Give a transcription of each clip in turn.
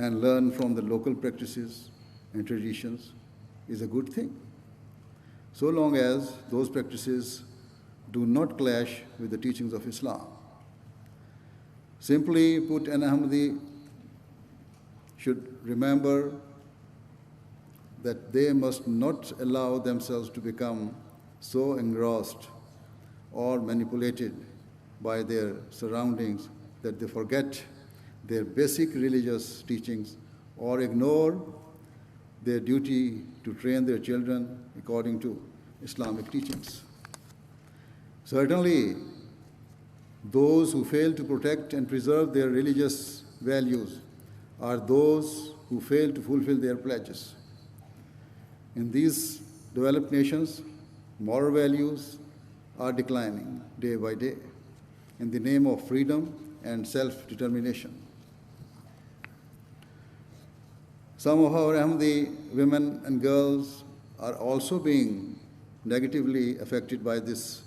and learn from the local practices and traditions is a good thing, so long as those practices do not clash with the teachings of Islam. Simply put, an Ahmadi should remember that they must not allow themselves to become so engrossed or manipulated by their surroundings that they forget their basic religious teachings or ignore their duty to train their children according to Islamic teachings. Certainly, those who fail to protect and preserve their religious values are those who fail to fulfill their pledges. In these developed nations, moral values are declining day by day in the name of freedom and self-determination. Some of our Ahmadi women and girls are also being negatively affected by this,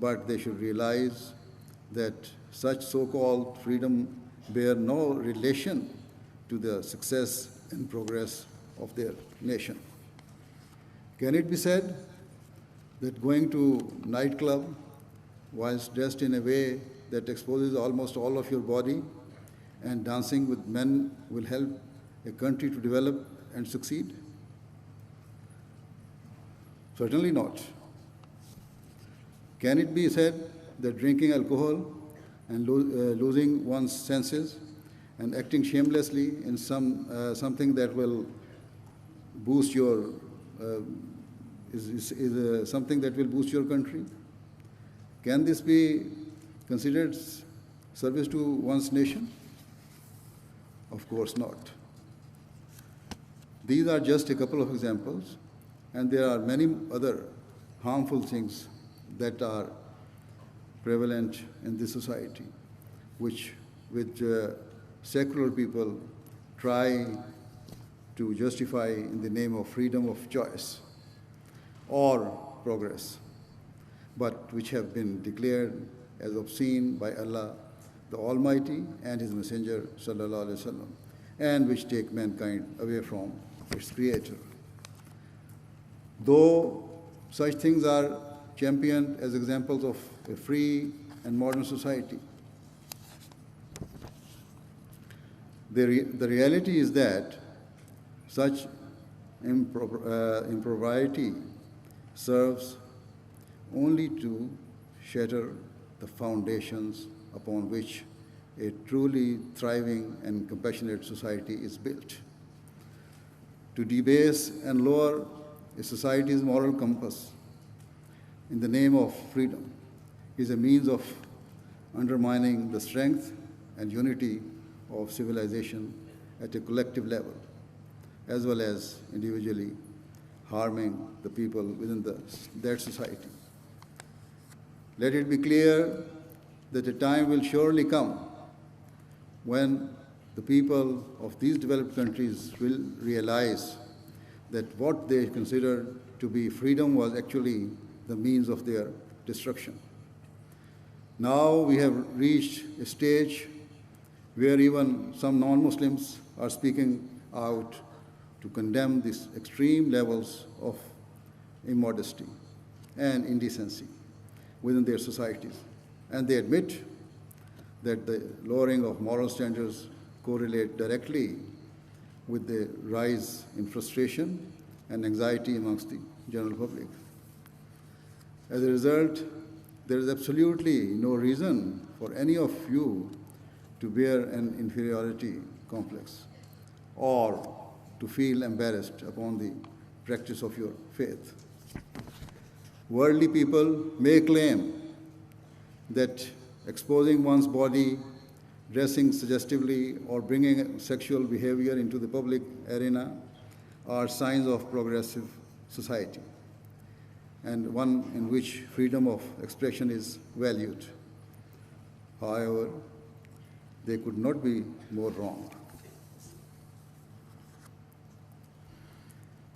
but they should realize that such so-called freedom bear no relation to the success and progress of their nation. Can it be said that going to nightclub whilst dressed in a way that exposes almost all of your body and dancing with men will help a country to develop and succeed? Certainly not. Can it be said that drinking alcohol and losing one's senses and acting shamelessly in something that will boost your something that will boost your country? Can this be considered service to one's nation? Of course not. These are just a couple of examples, and there are many other harmful things that are prevalent in this society, which secular people try to justify in the name of freedom of choice or progress, but which have been declared as obscene by Allah, the Almighty, and His Messenger, sallallahu alaihi wasallam, and which take mankind away from its Creator. Though such things are championed as examples of a free and modern society, the reality is that such impropriety serves only to shatter the foundations upon which a truly thriving and compassionate society is built. To debase and lower a society's moral compass in the name of freedom is a means of undermining the strength and unity of civilization at a collective level, as well as individually harming the people within that society. Let it be clear that a time will surely come when the people of these developed countries will realize that what they considered to be freedom was actually the means of their destruction. Now we have reached a stage where even some non-Muslims are speaking out to condemn these extreme levels of immodesty and indecency within their societies. And they admit that the lowering of moral standards correlate directly with the rise in frustration and anxiety amongst the general public. As a result, there is absolutely no reason for any of you to bear an inferiority complex or to feel embarrassed upon the practice of your faith. Worldly people may claim that exposing one's body, dressing suggestively, or bringing sexual behavior into the public arena are signs of progressive society, and one in which freedom of expression is valued. However, they could not be more wrong.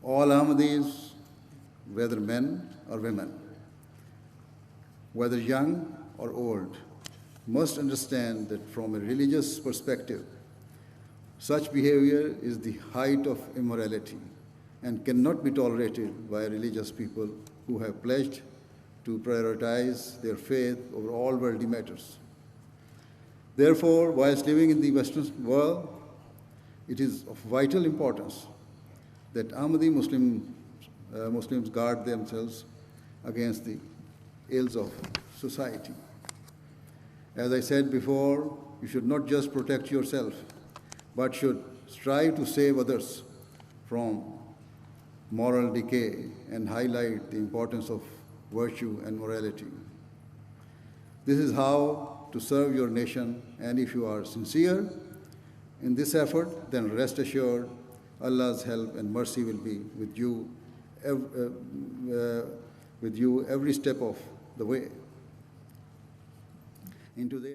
All Ahmadis, whether men or women, whether young or old, must understand that from a religious perspective, Such behavior is the height of immorality and cannot be tolerated by religious people who have pledged to prioritize their faith over all worldly matters. Therefore, whilst living in the Western world, it is of vital importance that Ahmadi Muslims guard themselves against the ills of society. As I said before, you should not just protect yourself, but should strive to save others from moral decay and highlight the importance of virtue and morality. This is how to serve your nation, and if you are sincere in this effort, then rest assured Allah's help and mercy will be with you every step of the way.